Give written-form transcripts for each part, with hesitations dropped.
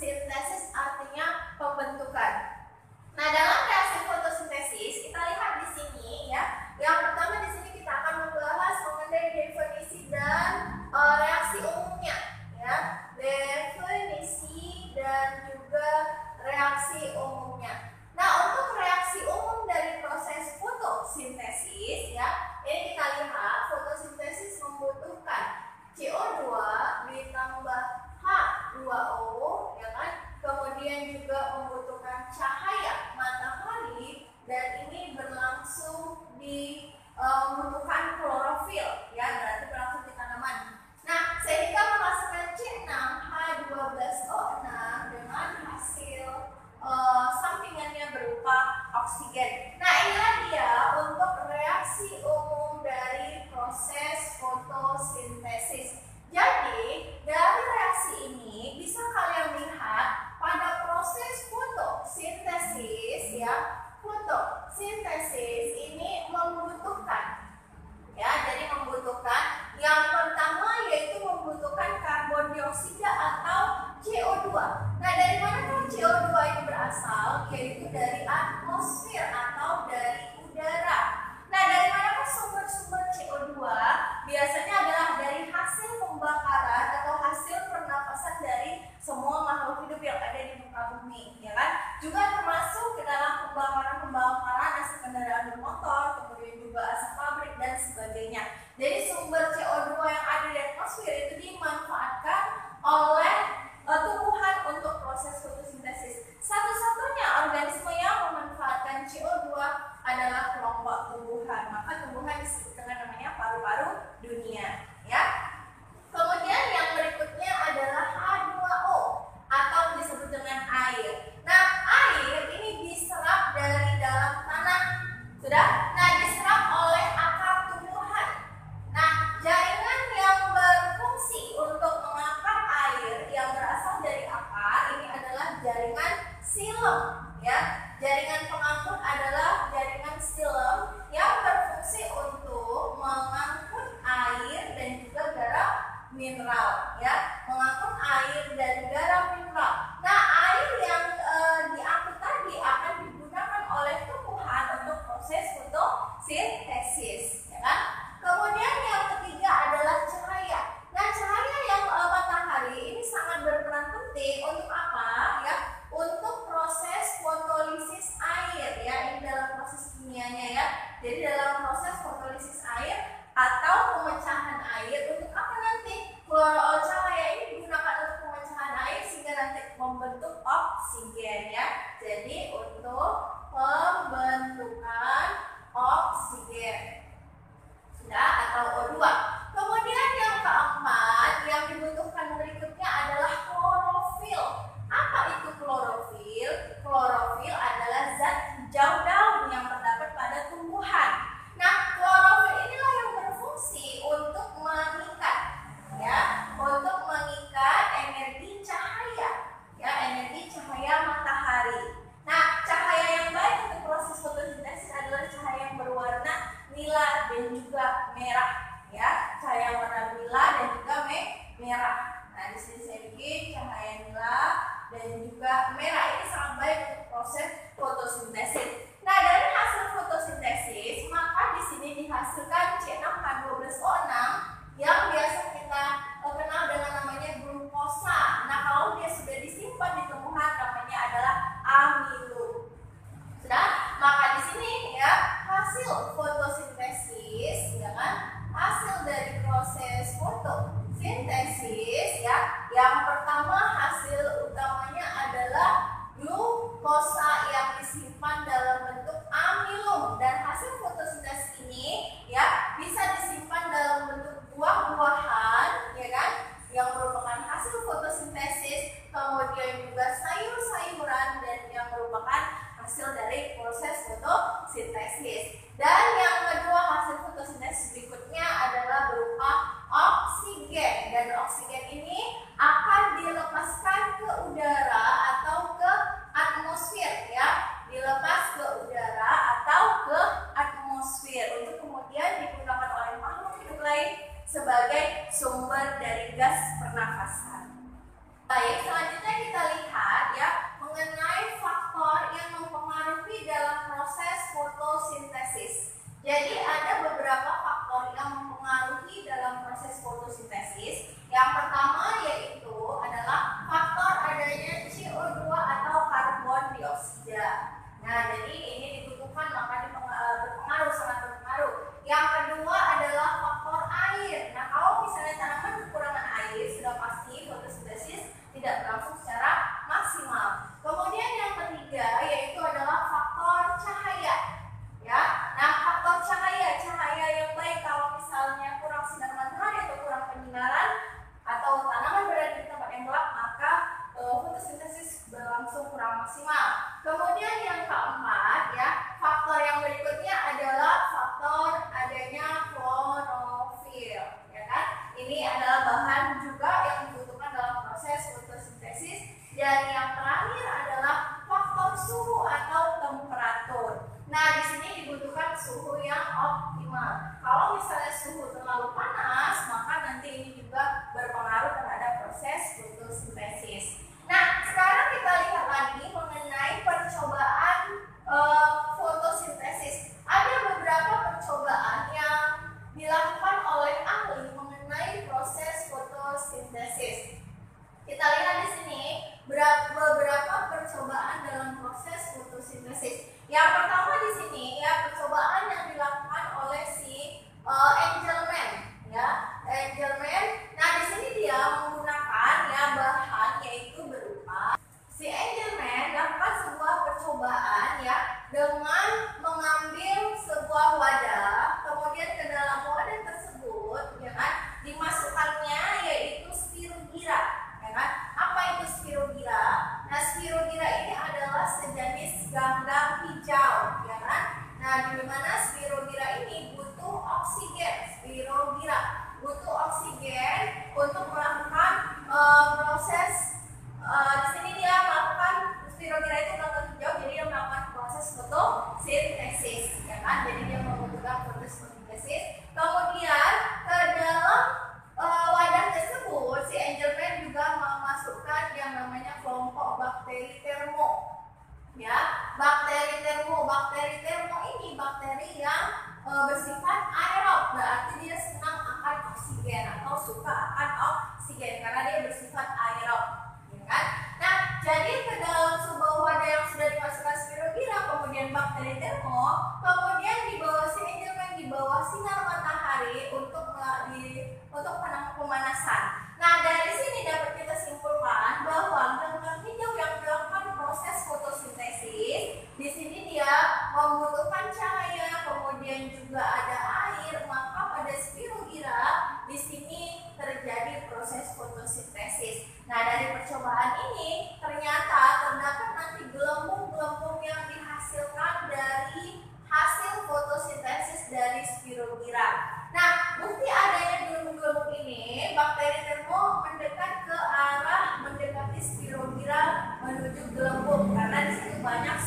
Sintesis artinya pembentukan. Nah, dalam reaksi fotosintesis kita lihat di sini ya. Yang pertama di sini kita akan membahas mengenai definisi dan reaksi umumnya ya. Definisi dan juga reaksi umumnya. Nah, untuk reaksi umum dari proses fotosintesis ya, ini kita lihat fotosintesis membutuhkan CO2 ditambah H2O ya kan. Kemudian juga membutuhkan cahaya matahari dan ini berlangsung di membutuhkan klorofil ya, berarti berlangsung di tanaman. Nah, sehingga menghasilkan C6H12O6 dengan hasil sampingannya berupa oksigen. Nah, inilah dia untuk reaksi umum dari proses fotosintesis. Jadi, dari reaksi ini bisa kalian lihat pada proses fotosintesis ya. Fotosintesis ini membutuhkan ya, jadi membutuhkan yang pertama yaitu membutuhkan karbon dioksida atau CO2. Nah, dari mana CO2 ini berasal? Yaitu dari atmosfer atau dari udara. Nah, dari mana sumber-sumber CO2? Biasanya adalah dari hasil pembakaran atau hasil pernapasan dari semua makhluk hidup yang ada di muka bumi, ya kan? Juga termasuk ke dalam pembakaran asap kendaraan bermotor, kemudian juga asap pabrik dan sebagainya. Jadi sumber CO2 yang ada di atmosfer itu dimanfaatkan oleh tumbuhan untuk proses fotosintesis. Satu-satunya organisme yang memanfaatkan CO2 adalah kelompok tumbuhan. Maka tumbuhan disebut dengan namanya paru-paru dunia, ya. Kemudian yang berikutnya adalah H2O atau disebut dengan air. Nah, air ini diserap dari dalam tanah. Sudah? Nah, diserap oleh akar tumbuhan. Nah, jaringan yang berfungsi untuk mengangkat air yang berasal dari akar ini adalah jaringan silem, ya. Jaringan pengangkut adalah jaringan silem yang berfungsi untuk mengangkut air dan juga garam mineral, ya, mengangkut air dan garam mineral. Nah, air yang diangkut tadi akan digunakan oleh tumbuhan untuk proses fotosintesis, ya kan? Kemudian yang ketiga adalah cahaya. Nah, cahaya yang matahari ini sangat berperan penting untuk apa? Ya, untuk proses fotolisis air, ya. Ini dalam proses kimianya ya. Jadi dalam proses fotolisis air atau pemecahan air untuk apa nanti? Cahaya ini digunakan untuk pemecahan air sehingga nanti membentuk oksigen ya. Jadi untuk pembentukan oksigen. Sudah, atau O2. Kemudian yang keempat yang dibutuhkan berikutnya adalah klorofil. Apa itu klorofil? Klorofil adalah zat hijau daun yang terdapat pada tumbuhan. Nah, klorofil inilah yang berfungsi untuk mengikat, ya, untuk mengikat energi cahaya, ya, energi cahaya matahari. Nah, cahaya yang baik untuk proses fotosintesis adalah cahaya yang berwarna nila dan juga merah, ya, cahaya warna nila dan juga merah. Nah, di sini saya bikin cahaya nila dan juga merah. Ini sangat baik untuk proses fotosintesis. Nah, dari hasil fotosintesis maka di sini dihasilkan C6H12O6 yang biasa kita kenal dengan namanya glukosa. Nah, kalau dia sudah disimpan di tumbuhan namanya adalah amilo. Sudah? Maka di sini ya hasil fotosintesis, ya kan? Hasil dari proses fotosintesis ya. Yang pertama hasil utamanya adalah glukosa yang disimpan dalam bentuk amilum, dan hasil fotosintesis ini ya bisa disimpan dalam bentuk buah-buahan, ya kan? Yang merupakan hasil fotosintesis, kemudian juga sayur-sayuran dan yang merupakan hasil dari proses fotosintesis. Dan yang kedua hasil fotosintesis berikutnya adalah berupa oksigen, dan oksigen ini akan dilepaskan ke udara atau ke atmosfer, ya, dilepas ke udara atau ke atmosfer untuk kemudian digunakan oleh makhluk hidup lain sebagai sumber dari gas pernafasan. Baik, selanjutnya kita lihat tidak berlangsung secara maksimal. Kemudian yang ketiga yaitu adalah faktor cahaya. Ya, nah faktor cahaya yang baik kalau misalnya kurang sinar matahari atau kurang penyinaran atau tanaman berada di tempat yang gelap, maka fotosintesis berlangsung kurang maksimal. Kemudian yang keempat ya, faktor yang berikutnya adalah faktor adanya klorofil, ya kan? Ini adalah bahan juga yang dibutuhkan dalam proses fotosintesis. Dan yang terakhir adalah faktor suhu atau temperatur. Nah, di sini dibutuhkan suhu yang optimal. Kalau misalnya suhu terlalu panas, maka nanti ini juga berpengaruh terhadap proses fotosintesis. Nah, sekarang kita lihat lagi mengenai percobaan fotosintesis. Ada beberapa percobaan yang dilakukan oleh ahli mengenai proses fotosintesis. Kita lihat di sini beberapa percobaan dalam proses fotosintesis. Yang pertama di sini ya, percobaan yang dilakukan oleh si Engelmann ya, Engelmann. Nah, di sini dia menggunakan ya bahan yaitu berupa si Engelmann melakukan sebuah percobaan ya dengan mengambil sebuah wadah, kemudian ke dalam wadah tersebut ya kan dimasukkannya yaitu spirogyra. Apa itu spirogyra? Nah, spirogyra ini adalah sejenis ganggang hijau, ya kan? Nah, di mana spirogyra ini butuh oksigen. Spirogyra butuh oksigen untuk melakukan proses. Di sini dia melakukan spirogyra itu ganggang hijau, jadi dia melakukan proses fotosintesis, ya kan? Jadi dia membutuhkan proses fotosintesis. Kemudian ke dalam wadah tersebut si Engelmann juga memasukkan yang namanya kelompok bakteri termo. Ya, bakteri termo ini bakteri yang bersifat aerob, berarti dia senang akan oksigen atau suka akan oksigen karena dia bersifat aerob, ya kan? Nah, jadi ke dalam sebuah wadah yang sudah dimasukkan spirogyra, kemudian bakteri termo, kemudian di bawah si Engelmann di bawah sinar matahari untuk pemanasan. Nah, dari sini dapat kita simpulkan bahwa ganggang hijau yang melakukan proses fotosintesis, di sini dia membutuhkan cahaya, kemudian juga ada air, maka pada spirogyra di sini terjadi proses fotosintesis. Nah, dari percobaan ini ternyata terdapat nanti gelembung-gelembung yang dihasilkan dari hasil fotosintesis dari spirogyra. Nah, bukti adanya gelembung-gelembung ini, bakteri termo mendekat ke arah mendekati spirogyra menuju gelembung karena di situ banyak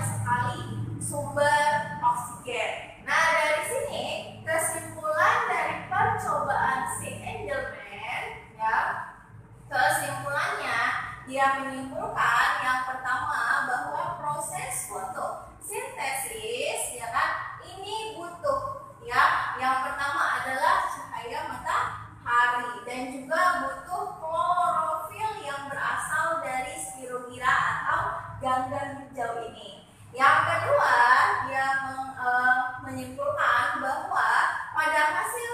sekali sumber oksigen. Nah, dari sini kesimpulan dari percobaan si Engelmann ya, kesimpulannya dia menyimpulkan yang pertama bahwa proses fotosintesis ya kan ini butuh ya, yang pertama adalah cahaya matahari dan juga butuh klorofil yang berasal dari spirogyra atau ganggang hijau ini. Yang kedua, dia menyimpulkan bahwa pada hasil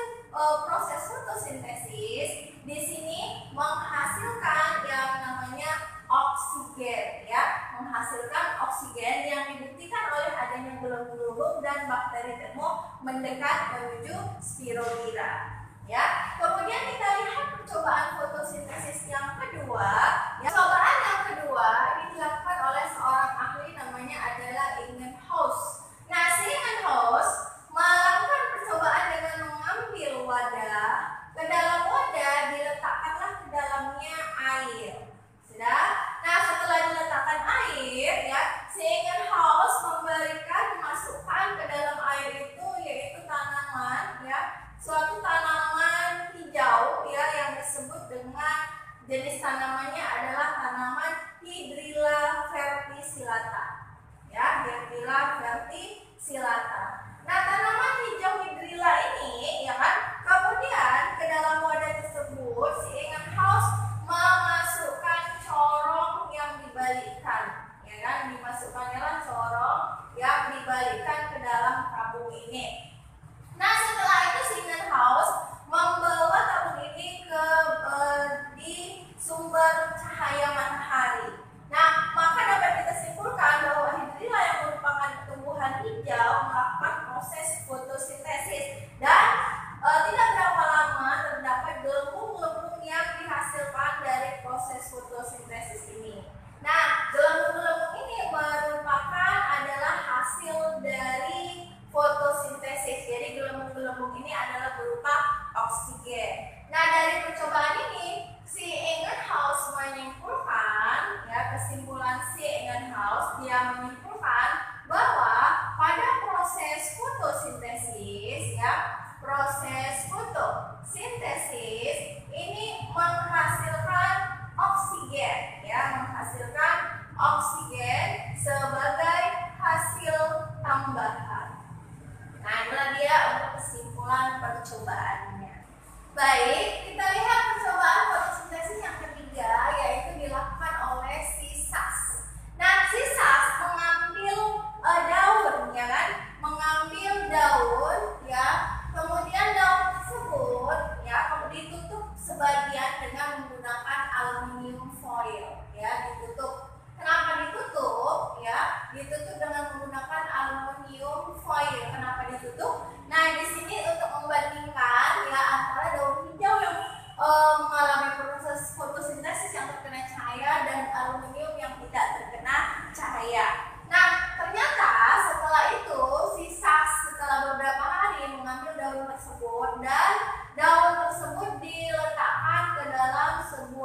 proses fotosintesis di sini menghasilkan yang namanya oksigen ya, menghasilkan oksigen yang dibuktikan oleh adanya gelembung-gelembung dan bakteri termo mendekat menuju spirogyra. Ya, kemudian kita lihat percobaan fotosintesis yang kedua. Ya, percobaan yang kedua ini dilakukan oleh seorang ahli namanya adalah Ingenhousz. Nah, si Ingenhousz melakukan percobaan dengan mengambil wadah, ke dalam wadah diletakkanlah ke dalamnya air. Sudah? Nah, setelah diletakkan air ya, si Ingenhousz masukkan ke dalam air itu yaitu tanaman ya, suatu tanaman hijau ya yang disebut dengan jenis tanamannya adalah tanaman Hydrilla verticillata. Ya, Hydrilla verticillata. Nah, tanaman hijau Hydrilla ini ya kan, kemudian ke dalam wadah tersebut si Ingenhousz memasukkan corong yang dibalikkan, ya kan, dimasukkannya lah corong yang dibalikkan ke dalam tabung ini. Nah, setelah itu si Ingenhousz membawa tabung ini di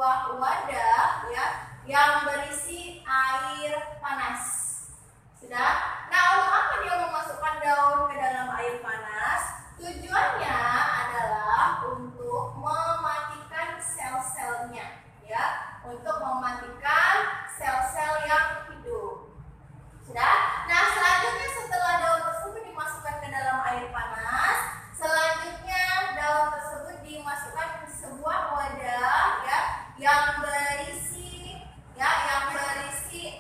sebuah wadah ya yang berisi air panas. Sudah? Nah, untuk apa dia memasukkan daun ke dalam air panas? Tujuannya adalah untuk mematikan sel-selnya ya, untuk mematikan sel-sel yang hidup. Sudah? Nah, selanjutnya setelah daun tersebut dimasukkan ke dalam air panas, selanjutnya daun tersebut dimasukkan ke sebuah wadah ya yang berisi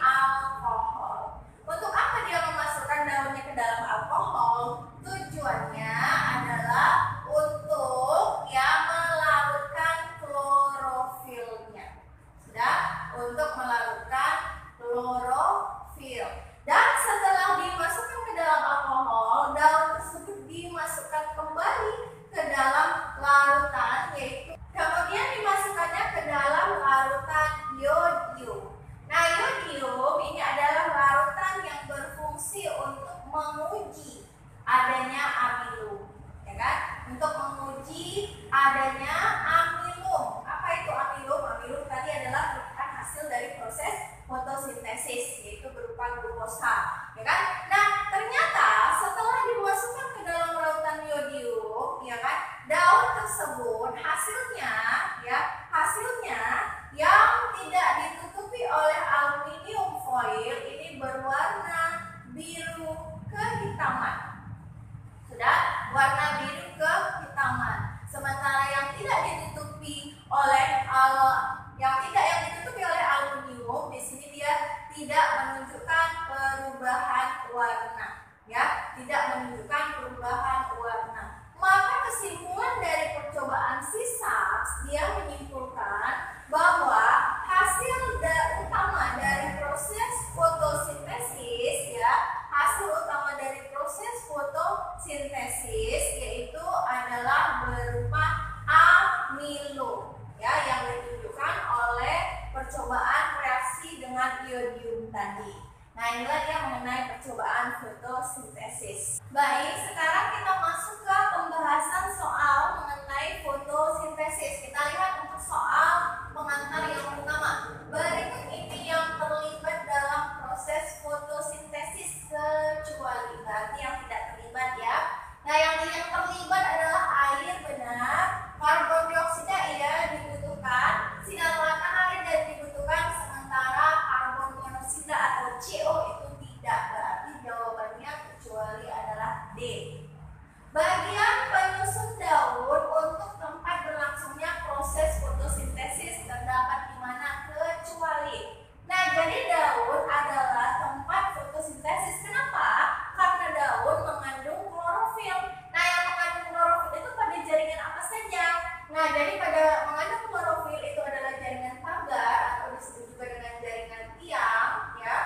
alkohol. Untuk apa dia memasukkan daunnya ke dalam alkohol? Tujuannya adalah untuk ya melarutkan klorofilnya. Sudah? Untuk melarutkan klorofil. Dan setelah dimasukkan ke dalam alkohol, daun tersebut dimasukkan kembali ke dalam larutan, yaitu kemudian dimasukkannya ke dalam larutan yodium. Nah, yodium ini adalah larutan yang berfungsi untuk menguji adanya amilum, ya kan? Untuk menguji adanya amilum. Apa itu amilum? Amilum tadi adalah merupakan hasil dari proses fotosintesis, yaitu berupa glukosa, ya kan? Nah, ternyata setelah dimasukkan ke dalam larutan yodium, ya kan, daun tersebut hasilnya yang tidak ditutupi oleh aluminium foil ini berwarna biru kehitaman. Sudah? Warna biru kehitaman. Sementara yang tidak ditutupi oleh aluminium di sini dia tidak menunjukkan perubahan warna, ya, tidak menunjukkan perubahan warna. Maka kesimpulan dari percobaan Sachs dia menyimpulkan bahwa hasil utama dari proses fotosintesis yaitu adalah berupa amilum ya, yang ditunjukkan oleh percobaan reaksi dengan iodium tadi. Nah, inilah dia mengenai percobaan fotosintesis. Baik, sekarang kita masuk ke pembahasan soal mengenai fotosintesis. Kita lihat untuk soal pengantar yang pertama. Berikut ini yang terlibat dalam proses fotosintesis kecuali, berarti yang tidak terlibat ya. Nah, yang terlibat adalah air, benar. Karbon dioksida ya dibutuhkan. Sinar matahari dan dibutuhkan, sementara karbon monoksida atau CO itu tidak. Berarti jawabannya kecuali adalah D. Bagian penyusun daun untuk tempat berlangsungnya proses fotosintesis terdapat di mana? Kecuali. Nah, jadi daun adalah tempat fotosintesis. Kenapa? Karena daun mengandung klorofil. Nah, yang mengandung klorofil itu pada jaringan apa saja? Nah, jadi pada mengandung klorofil itu adalah jaringan pagar atau disebut juga dengan jaringan tiang, ya.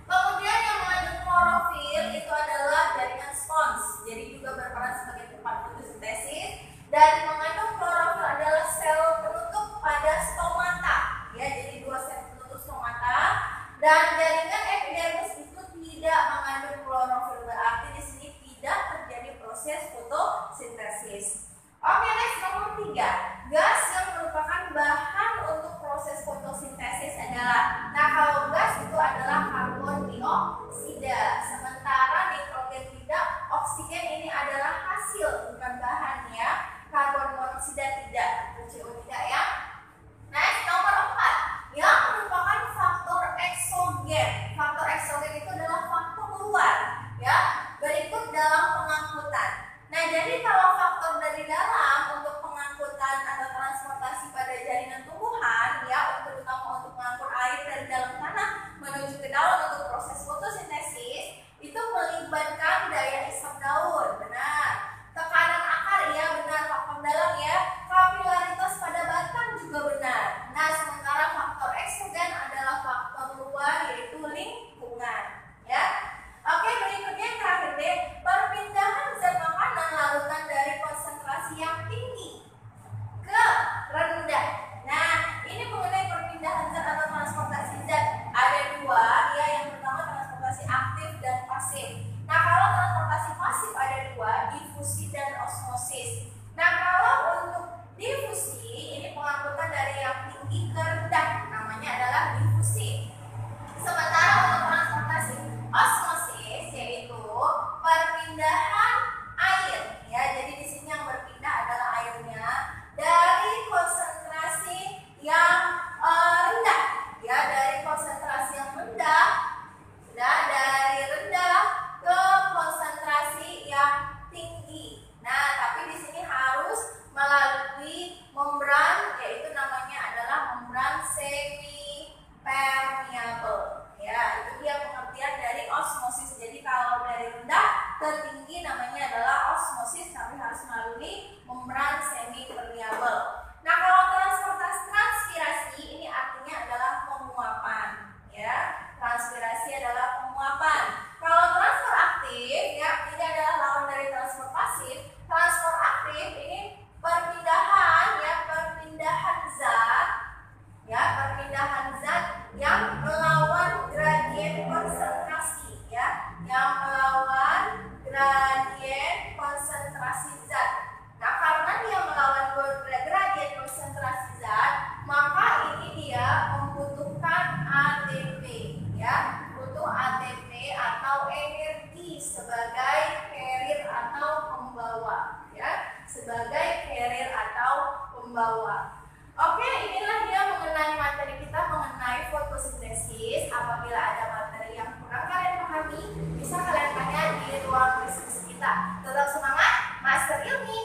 Kemudian yang mengandung klorofil itu adalah jaringan spons, jadi juga berperan sebagai tempat fotosintesis. Dan mengandung klorofil adalah sel penutup pada stomata, ya. Jadi dua sel penutup stomata. Dan jaringan epidermis itu tidak mengandung klorofil, berarti di sini tidak terjadi proses fotosintesis. Oke, next nomor 3. Gas yang merupakan bahan untuk proses fotosintesis adalah, nah kalau gas itu adalah karbon dioksida, sementara nitrogen tidak, oksigen ini adalah hasil bukan bahan ya, karbon monoksida tidak, CO tidak ya. Next nomor 4, yang merupakan faktor eksogen. Faktor eksogen itu adalah faktor luar ya, berikut dalam pengangkutan. Nah, jadi kalau faktor dari dalam untuk pengangkutan atau transportasi pada jaringan tumbuhan ya, terutama untuk mengangkut air dari dalam tanah menuju ke daun untuk proses fotosintesis, itu melibatkan daya isap daun, benar. Tekanan akar ya, benar. Faktor dalam ya, kapilaritas pada batang juga benar. Nah, sementara faktor eksogen adalah faktor luar, yaitu lingkungan ya. Oke, berikutnya yang terakhir deh, perpindahan zat makanan larutan dari konsentrasi yang tinggi ke rendah. Nah, ini mengenai perpindahan zat atau transportasi zat. Ada dua, ya. Yang pertama transportasi aktif dan pasif. Nah, kalau transportasi pasif ada dua, difusi dan osmosis. Nah, kalau untuk difusi, ini pengangkutan dari yang tinggi otosis kami harus melalui membran semi permeabel. Nah, kalau transpirasi ini artinya adalah penguapan, ya. Transpirasi adalah penguapan. Kalau transfer aktif, ya, ini adalah lawan dari transfer pasif. Transfer aktif ini perpindahan, ya, perpindahan zat yang melawan gradien konsentrasi, ya, yang melawan gradien konsentrasi zat. Nah, karena dia melawan gradien konsentrasi zat, maka ini dia membutuhkan ATP, ya, butuh ATP atau energi sebagai carrier atau pembawa, ya, sebagai carrier atau pembawa. Oke, inilah dia mengenai materi kita mengenai fotosintesis. Apabila ada materi yang kurang kalian pahami, bisa kalian tanya di ruang diskusi kita. Tetap semangat, Master Ilmi!